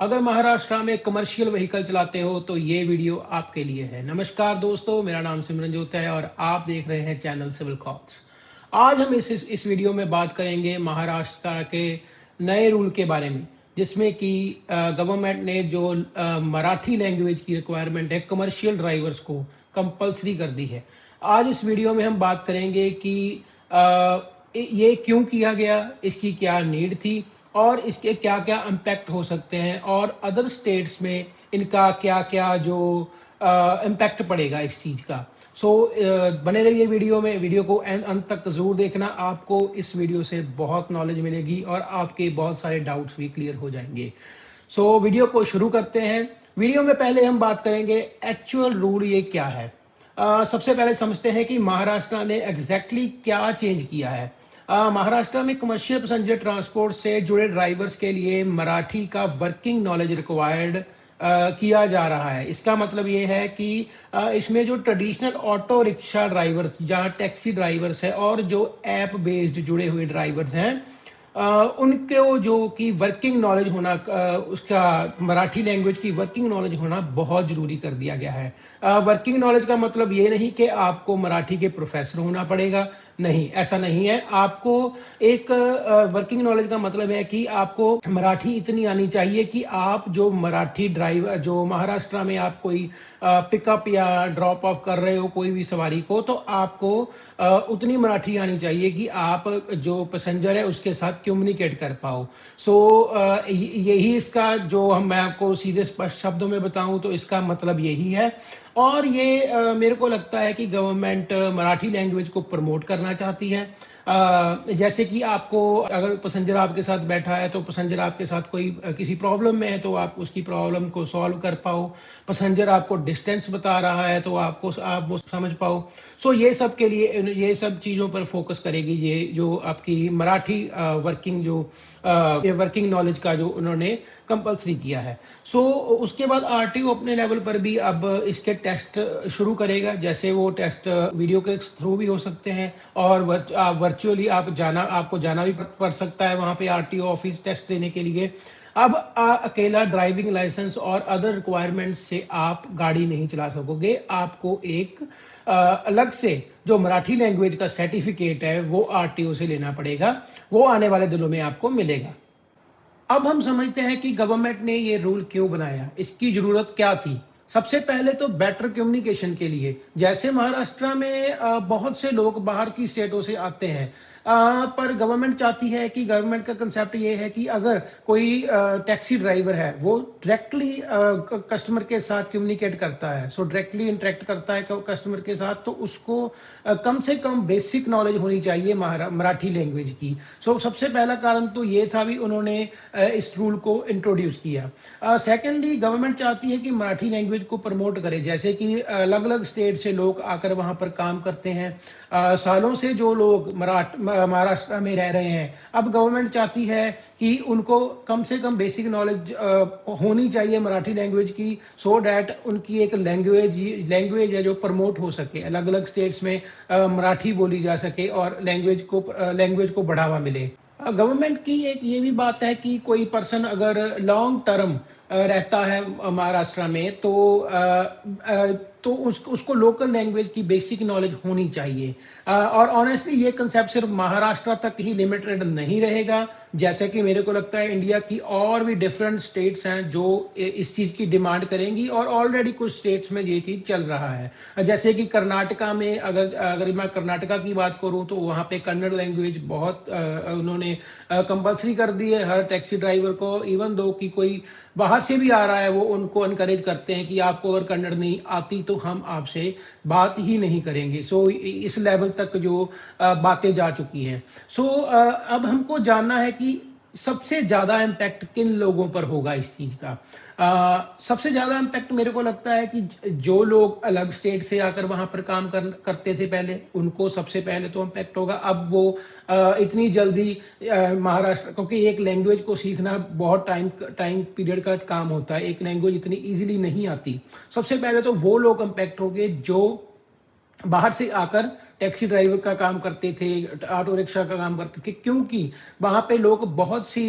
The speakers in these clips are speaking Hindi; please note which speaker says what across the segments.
Speaker 1: अगर महाराष्ट्र में कमर्शियल व्हीकल चलाते हो तो ये वीडियो आपके लिए है। नमस्कार दोस्तों, मेरा नाम सिमरनजोत है और आप देख रहे हैं चैनल सिविल कॉक्स। आज हम इस वीडियो में बात करेंगे महाराष्ट्र के नए रूल के बारे में, जिसमें कि गवर्नमेंट ने जो मराठी लैंग्वेज की रिक्वायरमेंट है कमर्शियल ड्राइवर्स को कंपलसरी कर दी है। आज इस वीडियो में हम बात करेंगे कि ये क्यों किया गया, इसकी क्या नीड थी और इसके क्या क्या इम्पैक्ट हो सकते हैं और अदर स्टेट्स में इनका क्या क्या जो इम्पैक्ट पड़ेगा इस चीज़ का। बने रहिए वीडियो को अंत तक जरूर देखना। आपको इस वीडियो से बहुत नॉलेज मिलेगी और आपके बहुत सारे डाउट्स भी क्लियर हो जाएंगे। वीडियो को शुरू करते हैं। वीडियो में पहले हम बात करेंगे एक्चुअल रूल ये क्या है। सबसे पहले समझते हैं कि महाराष्ट्र ने एग्जैक्टली क्या चेंज किया है। महाराष्ट्र में कमर्शियल पैसेंजर ट्रांसपोर्ट से जुड़े ड्राइवर्स के लिए मराठी का वर्किंग नॉलेज रिक्वायर्ड किया जा रहा है। इसका मतलब ये है कि इसमें जो ट्रेडिशनल ऑटो रिक्शा ड्राइवर्स, जहाँ टैक्सी ड्राइवर्स है और जो ऐप बेस्ड जुड़े हुए ड्राइवर्स हैं, उनको जो कि वर्किंग नॉलेज होना, उसका मराठी लैंग्वेज की वर्किंग नॉलेज होना बहुत जरूरी कर दिया गया है। वर्किंग नॉलेज का मतलब ये नहीं कि आपको मराठी के प्रोफेसर होना पड़ेगा, नहीं, ऐसा नहीं है। आपको एक वर्किंग नॉलेज का मतलब है कि आपको मराठी इतनी आनी चाहिए कि आप जो मराठी ड्राइवर, जो महाराष्ट्र में आप कोई पिकअप या ड्रॉप ऑफ कर रहे हो कोई भी सवारी को, तो आपको उतनी मराठी आनी चाहिए कि आप जो पैसेंजर है उसके साथ कम्युनिकेट कर पाओ। यही इसका जो मैं आपको सीधे स्पष्ट शब्दों में बताऊं तो इसका मतलब यही है। और ये मेरे को लगता है कि गवर्नमेंट मराठी लैंग्वेज को प्रमोट करना चाहती है। जैसे कि आपको अगर पैसेंजर आपके साथ बैठा है तो पैसेंजर आपके साथ कोई किसी प्रॉब्लम में है तो आप उसकी प्रॉब्लम को सॉल्व कर पाओ। पैसेंजर आपको डिस्टेंस बता रहा है तो आप वो समझ पाओ। ये सब के लिए, ये सब चीज़ों पर फोकस करेगी ये जो आपकी मराठी वर्किंग जो ये वर्किंग नॉलेज का जो उन्होंने कंपलसरी किया है। उसके बाद आरटीओ अपने लेवल पर भी अब इसके टेस्ट शुरू करेगा। जैसे वो टेस्ट वीडियो के थ्रू भी हो सकते हैं और वर्चुअली आपको जाना भी पड़ सकता है वहां पे आरटीओ ऑफिस टेस्ट देने के लिए। अब अकेला ड्राइविंग लाइसेंस और अदर रिक्वायरमेंट्स से आप गाड़ी नहीं चला सकोगे। आपको एक अलग से जो मराठी लैंग्वेज का सर्टिफिकेट है वो आरटीओ से लेना पड़ेगा। वो आने वाले दिनों में आपको मिलेगा। अब हम समझते हैं कि गवर्नमेंट ने ये रूल क्यों बनाया, इसकी जरूरत क्या थी। सबसे पहले तो बेटर कम्युनिकेशन के लिए। जैसे महाराष्ट्र में बहुत से लोग बाहर की स्टेटों से आते हैं, पर गवर्नमेंट चाहती है कि, गवर्नमेंट का कंसेप्ट ये है कि अगर कोई टैक्सी ड्राइवर है वो डायरेक्टली कस्टमर के साथ कम्युनिकेट करता है, डायरेक्टली इंटरेक्ट करता है कस्टमर के साथ, तो उसको कम से कम बेसिक नॉलेज होनी चाहिए मराठी लैंग्वेज की। सबसे पहला कारण तो ये था भी उन्होंने इस रूल को इंट्रोड्यूस किया। सेकेंडली, गवर्नमेंट चाहती है कि मराठी लैंग्वेज को प्रमोट करे। जैसे कि अलग अलग स्टेट से लोग आकर वहां पर काम करते हैं। सालों से जो लोग महाराष्ट्र में रह रहे हैं, अब गवर्नमेंट चाहती है कि उनको कम से कम बेसिक नॉलेज होनी चाहिए मराठी लैंग्वेज की, सो डैट उनकी एक लैंग्वेज है जो प्रमोट हो सके, अलग अलग स्टेट्स में मराठी बोली जा सके और लैंग्वेज को बढ़ावा मिले। गवर्नमेंट की एक ये भी बात है कि कोई पर्सन अगर लॉन्ग टर्म रहता है महाराष्ट्र में तो उसको लोकल लैंग्वेज की बेसिक नॉलेज होनी चाहिए। और ऑनेस्टली ये कंसेप्ट सिर्फ महाराष्ट्र तक ही लिमिटेड नहीं रहेगा। जैसे कि मेरे को लगता है इंडिया की और भी डिफरेंट स्टेट्स हैं जो इस चीज़ की डिमांड करेंगी और ऑलरेडी कुछ स्टेट्स में ये चीज़ चल रहा है। जैसे कि कर्नाटका में, अगर मैं कर्नाटका की बात करूं तो वहाँ पे कन्नड़ लैंग्वेज बहुत उन्होंने कंपलसरी कर दी है हर टैक्सी ड्राइवर को। इवन दो कि कोई बाहर से भी आ रहा है वो उनको एनकरेज करते हैं कि आपको अगर कन्नड़ नहीं आती तो हम आपसे बात ही नहीं करेंगे। इस लेवल तक जो बातें जा चुकी हैं। अब हमको जानना है कि सबसे ज्यादा इम्पैक्ट किन लोगों पर होगा इस चीज का। सबसे ज्यादा इम्पैक्ट मेरे को लगता है कि जो लोग अलग स्टेट से आकर वहां पर काम करते थे पहले, उनको सबसे पहले तो इम्पैक्ट होगा। अब वो इतनी जल्दी महाराष्ट्र, क्योंकि एक लैंग्वेज को सीखना बहुत टाइम पीरियड का काम होता है, एक लैंग्वेज इतनी इजीली नहीं आती। सबसे पहले तो वो लोग इम्पैक्ट होंगे जो बाहर से आकर टैक्सी ड्राइवर का काम करते थे, ऑटो रिक्शा का काम करते थे, क्योंकि वहां पे लोग बहुत सी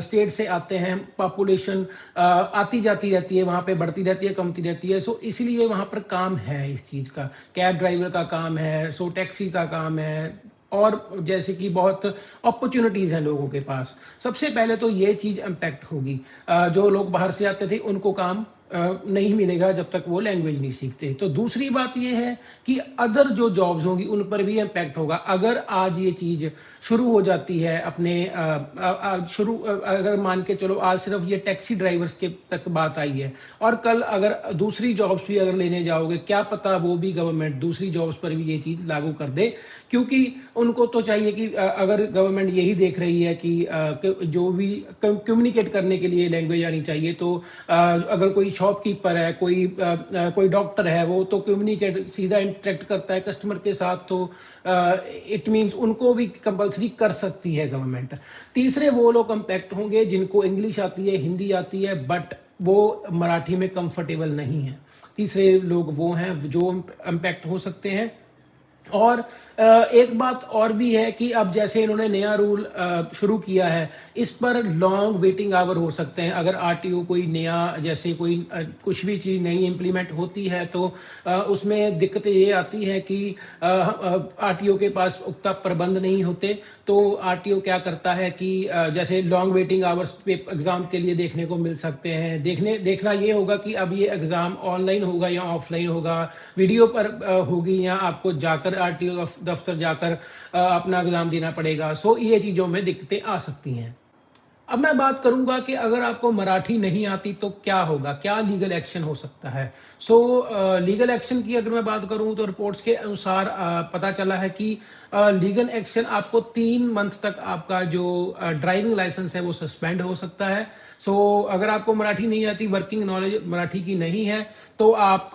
Speaker 1: स्टेट से आते हैं, पॉपुलेशन आती जाती रहती है, वहां पे बढ़ती रहती है, कमती रहती है। सो इसलिए वहां पर काम है इस चीज का, कैब ड्राइवर का काम है, सो टैक्सी का काम है, और जैसे कि बहुत अपॉर्चुनिटीज हैं लोगों के पास। सबसे पहले तो ये चीज इम्पैक्ट होगी, जो लोग बाहर से आते थे उनको काम नहीं मिलेगा जब तक वो लैंग्वेज नहीं सीखते। तो दूसरी बात ये है कि अदर जो जॉब्स होंगी उन पर भी इम्पैक्ट होगा। अगर आज ये चीज शुरू हो जाती है अपने अगर मान के चलो आज सिर्फ ये टैक्सी ड्राइवर्स के तक बात आई है, और कल अगर दूसरी जॉब्स भी अगर लेने जाओगे, क्या पता वो भी गवर्नमेंट दूसरी जॉब्स पर भी ये चीज लागू कर दे, क्योंकि उनको तो चाहिए कि अगर गवर्नमेंट यही देख रही है कि जो भी कम्युनिकेट करने के लिए लैंग्वेज आनी चाहिए, तो अगर कोई शॉपकीपर है, कोई डॉक्टर है, वो तो कम्युनिकेट सीधा इंटरेक्ट करता है कस्टमर के साथ, तो इट मींस उनको भी कंपलसरी कर सकती है गवर्नमेंट। तीसरे वो लोग इम्पैक्ट होंगे जिनको इंग्लिश आती है, हिंदी आती है, बट वो मराठी में कंफर्टेबल नहीं है। तीसरे लोग वो हैं जो इम्पैक्ट हो सकते हैं। और एक बात और भी है कि अब जैसे इन्होंने नया रूल शुरू किया है, इस पर लॉन्ग वेटिंग आवर हो सकते हैं। अगर आरटीओ कोई नया, जैसे कोई कुछ भी चीज नई इंप्लीमेंट होती है, तो उसमें दिक्कतें ये आती है कि आरटीओ के पास उतना प्रबंध नहीं होते। तो आरटीओ क्या करता है कि जैसे लॉन्ग वेटिंग आवर्स एग्जाम के लिए देखने को मिल सकते हैं। देखना ये होगा कि अब ये एग्जाम ऑनलाइन होगा या ऑफलाइन होगा, वीडियो पर होगी, या आपको जाकर आरटीओ दफ्तर जाकर अपना एग्जाम देना पड़ेगा। सो ये चीजों में दिक्कतें आ सकती हैं। अब मैं बात करूंगा कि अगर आपको मराठी नहीं आती तो क्या होगा, क्या लीगल एक्शन हो सकता है। लीगल एक्शन की अगर मैं बात करूं तो रिपोर्ट्स के अनुसार पता चला है कि लीगल एक्शन आपको 3 मंथ तक आपका जो ड्राइविंग लाइसेंस है वो सस्पेंड हो सकता है। अगर आपको मराठी नहीं आती, वर्किंग नॉलेज मराठी की नहीं है, तो आप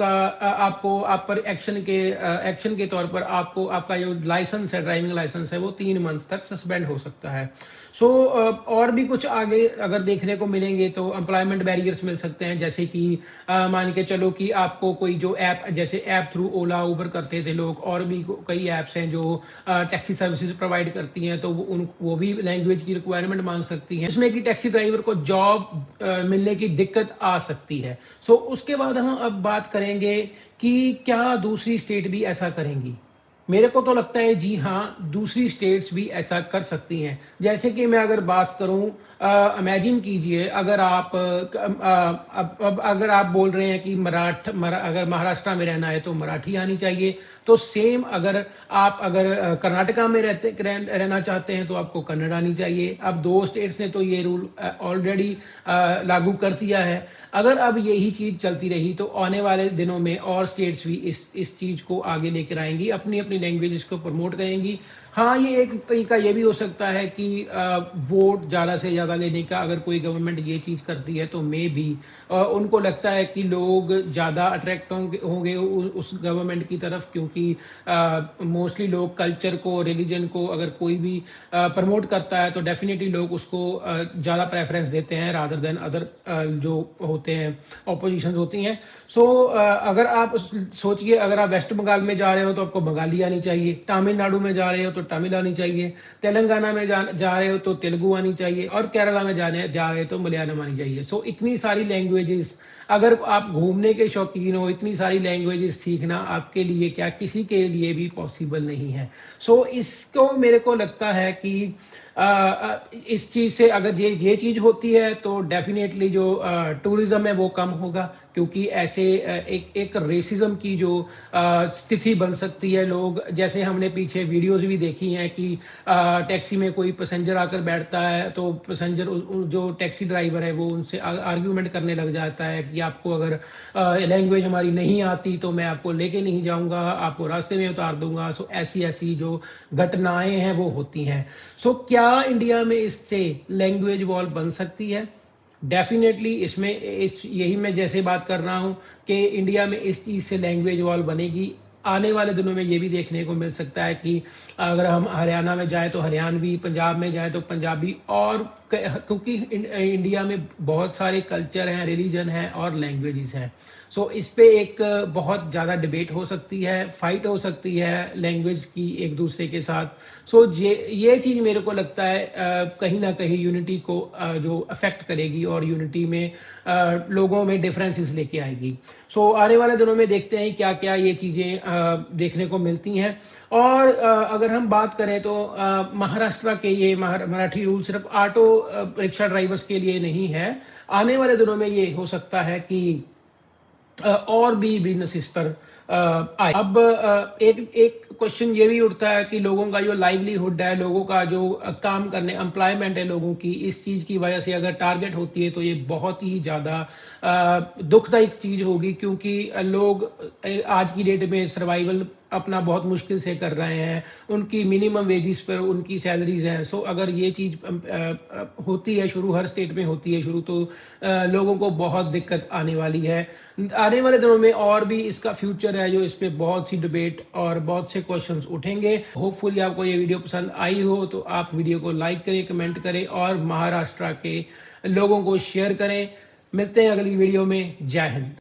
Speaker 1: पर एक्शन के तौर पर आपको आपका जो लाइसेंस है, ड्राइविंग लाइसेंस है, वो 3 मंथ तक सस्पेंड हो सकता है। और भी कुछ आगे अगर देखने को मिलेंगे तो एम्प्लॉयमेंट बैरियर्स मिल सकते हैं, जैसे कि मान के चलो कि आपको कोई जो ऐप, जैसे ऐप थ्रू ओला उबर करते थे लोग, और भी कई ऐप्स हैं जो टैक्सी सर्विसेज प्रोवाइड करती हैं, तो वो भी लैंग्वेज की रिक्वायरमेंट मांग सकती हैं, जिसमें कि टैक्सी ड्राइवर को जॉब मिलने की दिक्कत आ सकती है। उसके बाद हम अब बात करेंगे कि क्या दूसरी स्टेट भी ऐसा करेंगी। मेरे को तो लगता है जी हाँ, दूसरी स्टेट्स भी ऐसा कर सकती हैं। जैसे कि मैं अगर बात करूं, इमेजिन कीजिए अगर अगर आप बोल रहे हैं कि अगर महाराष्ट्र में रहना है तो मराठी आनी चाहिए, तो सेम अगर कर्नाटका में रहना चाहते हैं तो आपको कन्नड़ आनी चाहिए। अब 2 स्टेट्स ने तो ये रूल ऑलरेडी लागू कर दिया है। अगर अब यही चीज चलती रही तो आने वाले दिनों में और स्टेट्स भी इस चीज को आगे लेकर आएंगी, अपनी अपनी लैंग्वेजेस को प्रमोट करेंगी। हाँ, ये एक तरीका ये भी हो सकता है कि वोट ज्यादा से ज्यादा लेने का, अगर कोई गवर्नमेंट ये चीज करती है तो मे भी उनको लगता है कि लोग ज्यादा अट्रैक्ट होंगे उस गवर्नमेंट की तरफ, क्योंकि मोस्टली लोग कल्चर को, रिलीजन को अगर कोई भी प्रमोट करता है तो डेफिनेटली लोग उसको ज्यादा प्रेफरेंस देते हैं रादर देन अदर जो होते हैं, ऑपोजिशन होती हैं। अगर आप सोचिए, अगर आप वेस्ट बंगाल में जा रहे हो तो आपको बंगाली आनी चाहिए, तमिलनाडु में जा रहे हो तो तमिल आनी चाहिए, तेलंगाना में जा रहे हो तो तेलुगु आनी चाहिए, और केरला में जा रहे हो तो मलयालम आनी चाहिए। इतनी सारी लैंग्वेजेस, अगर आप घूमने के शौकीन हो, इतनी सारी लैंग्वेजेस सीखना आपके लिए क्या किसी के लिए भी पॉसिबल नहीं है। इसको मेरे को लगता है कि इस चीज से अगर ये चीज होती है तो डेफिनेटली जो टूरिज्म है वो कम होगा, क्योंकि ऐसे एक रेसिज्म की जो स्थिति बन सकती है। लोग, जैसे हमने पीछे वीडियोस भी देखी हैं कि टैक्सी में कोई पैसेंजर आकर बैठता है तो पैसेंजर जो टैक्सी ड्राइवर है वो उनसे आर्ग्यूमेंट करने लग जाता है कि आपको अगर लैंग्वेज हमारी नहीं आती तो मैं आपको लेके नहीं जाऊंगा, आपको रास्ते में उतार दूंगा। ऐसी जो घटनाएं हैं वो होती हैं। क्या इंडिया में इससे लैंग्वेज वॉल बन सकती है? डेफिनेटली यही मैं जैसे बात कर रहा हूं कि इंडिया में इस चीज से लैंग्वेज वॉल बनेगी। आने वाले दिनों में ये भी देखने को मिल सकता है कि अगर हम हरियाणा में जाए तो हरियाणवी, पंजाब में जाए तो पंजाबी, और क्योंकि इंडिया में बहुत सारे कल्चर हैं, रिलीजन हैं और लैंग्वेजेस हैं। सो इस पे एक बहुत ज़्यादा डिबेट हो सकती है, फाइट हो सकती है लैंग्वेज की एक दूसरे के साथ। सो ये चीज़ मेरे को लगता है कहीं ना कहीं यूनिटी को जो अफेक्ट करेगी और यूनिटी में लोगों में डिफरेंसेस लेके आएगी। सो आने वाले दिनों में देखते हैं क्या क्या ये चीज़ें देखने को मिलती हैं। और अगर हम बात करें तो महाराष्ट्र के ये मराठी रूल सिर्फ ऑटो रिक्शा ड्राइवर्स के लिए नहीं है। आने वाले दिनों में ये हो सकता है कि और भी बिजनेस पर आए। अब एक एक क्वेश्चन ये भी उठता है कि लोगों का जो लाइवलीहुड है, लोगों का जो काम करने एम्प्लॉयमेंट है लोगों की, इस चीज़ की वजह से अगर टारगेट होती है तो ये बहुत ही ज़्यादा दुखदायक चीज़ होगी, क्योंकि लोग आज की डेट में सर्वाइवल अपना बहुत मुश्किल से कर रहे हैं, उनकी मिनिमम वेजिस पर उनकी सैलरीज हैं। सो अगर ये चीज़ होती है शुरू, हर स्टेट में होती है शुरू, तो लोगों को बहुत दिक्कत आने वाली है। आने वाले दिनों में और भी इसका फ्यूचर है जो इस पे बहुत सी डिबेट और बहुत से क्वेश्चंस उठेंगे। होपफुली आपको ये वीडियो पसंद आई हो तो आप वीडियो को लाइक करें, कमेंट करें और महाराष्ट्र के लोगों को शेयर करें। मिलते हैं अगली वीडियो में। जय हिंद।